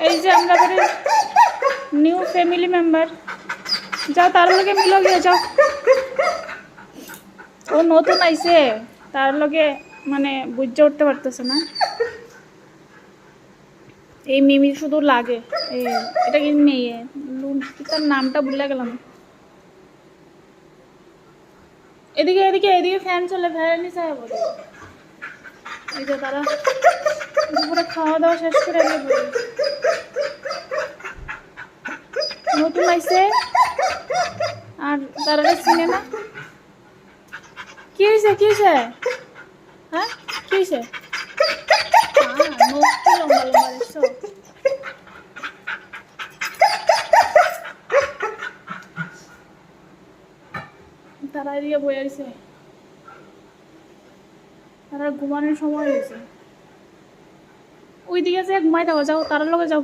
এই যে আমরা বাড়ির নিউ ফ্যামিলি মেম্বার, যাও তার লগে মিলো গিয়ে যাও। ও নতুন আইছে, তার লগে মানে বুঝে উঠতে পারতেছে না। এই মিমি শুধু লাগে। এটা কি মেয়ে, কি তার নামটা ভুলে গেলাম। এদিকে এদিকে এদিকে ফ্যান চলে, ফ্যান নিচে বলে। এই যে তারা দুপুরে খাওয়া দাওয়া শেষ করে নতুন আইছে আর তারা চিনে না। কি হয়েছে, কি হয়েছে? হ্যাঁ, কি হয়েছে? নখ কি লম্বা লম্বা দেখছো? তারা এদিকে বয়ে আছে, তারা ঘুমানোর সময় হয়েছে। ওই দিকে যে ঘুমাই থাকো, যাও তার লগে যাও।